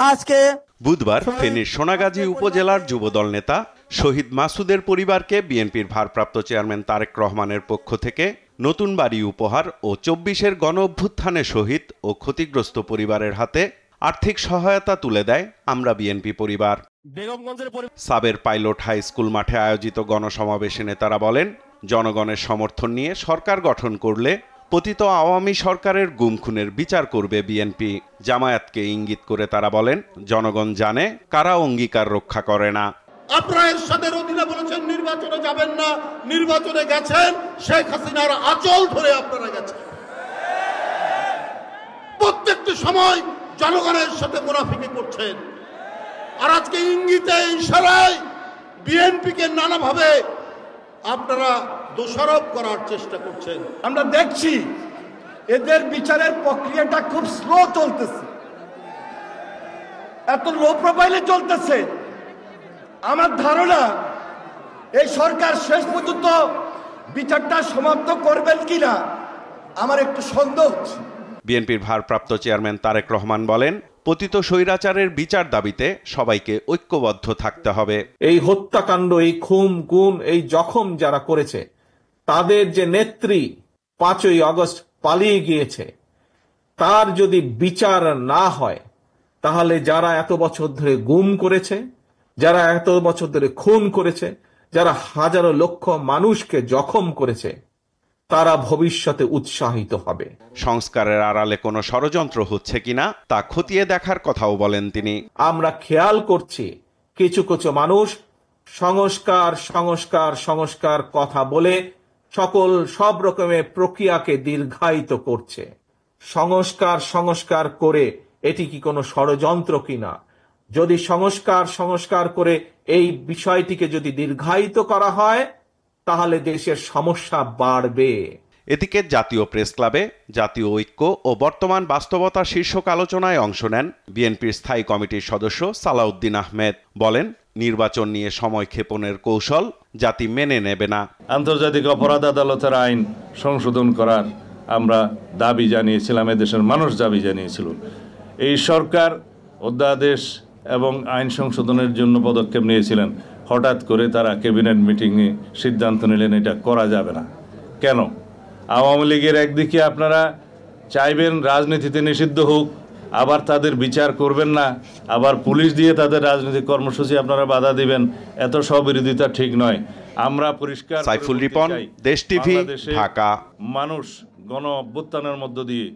আজকে বুধবার ফেনীর সোনাগাজী উপজেলার যুবদল নেতা শহীদ মাসুদের পরিবারকে বিএনপির ভারপ্রাপ্ত চেয়ারম্যান তারেক রহমানের পক্ষ থেকে নতুন বাড়ি উপহার ও ২৪-এর গণ-অভ্যুত্থানে শহীদ ও ক্ষতিগ্রস্ত পরিবারের হাতে আর্থিক সহায়তা তুলে দেয় আমরা বিএনপি পরিবার। সাবের পাইলট হাই স্কুল মাঠে আয়োজিত গণসমাবেশে নেতারা বলেন, জনগণের সমর্থন নিয়ে সরকার গঠন করলে পতিত আওয়ামী সরকারের গুম খুনের বিচার করবে বিএনপি। জামায়াতকে ইঙ্গিত করে তারা বলেন, জনগণ জানে কারা অঙ্গীকার রক্ষা করে না। আপনারা এরশাদের অধীনে বলেছেন নির্বাচনে যাবেন না, নির্বাচনে গেছেন, শেখ হাসিনার আঁচল ধরে আপনারা গেছেন। প্রত্যেকটি সময় জনগণের সাথে মুনাফিকি করছেন, আর আজকে ইঙ্গিতে ইশারায় বিএনপিকে নানাভাবে আপনারা দোষারোপ করার চেষ্টা করছেন। আমরা দেখছি এদের বিচারের প্রক্রিয়াটা খুব স্লো চলতেছে, এত লো প্রোফাইলে চলতেছে। আমার ধারণা এই সরকার শেষ পর্যন্ত বিচারটা সমাপ্ত করবেন কিনা আমার একটু সন্দেহ হচ্ছে। বিএনপির ভারপ্রাপ্ত চেয়ারম্যান তারেক রহমান বলেন, পতিত স্বৈরাচারের বিচার দাবিতে সবাইকে ঐক্যবদ্ধ থাকতে হবে। এই হত্যাকাণ্ড, এই খুন গুম, এই জখম যারা করেছে, তাদের যে নেত্রী ৫ই আগস্ট পালিয়ে গিয়েছে, তার যদি বিচার না হয়, তাহলে যারা এত বছর ধরে গুম করেছে, যারা এত বছর ধরে খুন করেছে, যারা হাজারো লক্ষ মানুষকে জখম করেছে, তারা ভবিষ্যতে উৎসাহিত হবে। সংস্কারের আড়ালে কোনো ষড়যন্ত্র হচ্ছে কিনা তা খতিয়ে দেখার কথাও বলেন তিনি। আমরা খেয়াল করছি কিছু কিছু মানুষ সংস্কার সংস্কার সংস্কার কথা বলে সব রকমের প্রক্রিয়াকে দীর্ঘায়িত করছে। সংস্কার সংস্কার করে এটি কি কোনো ষড়যন্ত্র কিনা? যদি সংস্কার করে এই বিষয়টিকে যদি দীর্ঘায়িত করা হয়, তাহলে দেশের সমস্যা বাড়বে। এদিকে জাতীয় প্রেস ক্লাবে জাতীয় ঐক্য ও বর্তমান বাস্তবতা শীর্ষক আলোচনায় অংশ নেন বিএনপির স্থায়ী কমিটির সদস্য সালাউদ্দিন আহমেদ। বলেন, নির্বাচন নিয়ে সময় ক্ষেপণের কৌশল জাতি মেনে নেবে না। আন্তর্জাতিক অপরাধ আদালতের আইন সংশোধন করার আমরা দাবি জানিয়েছিলাম, এদেশের মানুষ দাবি জানিয়েছিল। এই সরকার অধ্যাদেশ এবং আইন সংশোধনের জন্য পদক্ষেপ নিয়েছিলেন, হঠাৎ করে তারা ক্যাবিনেট মিটিংয়ে সিদ্ধান্ত নিলেন এটা করা যাবে না। কেন? আওয়ামী লীগের একদিকে আপনারা চাইবেন রাজনীতিতে নিষিদ্ধ হোক, আবার তাদের বিচার করবেন না, আবার পুলিশ দিয়ে তাদের রাজনৈতিক কর্মসূচি আপনারা বাধা দিবেন। এত স্ববিরোধিতা ঠিক নয়। আমরা পরিষ্কার সাইফুল রিপন, দেশ টিভি, ঢাকা। মানুষ গণ অভ্যুত্থানের মধ্য দিয়ে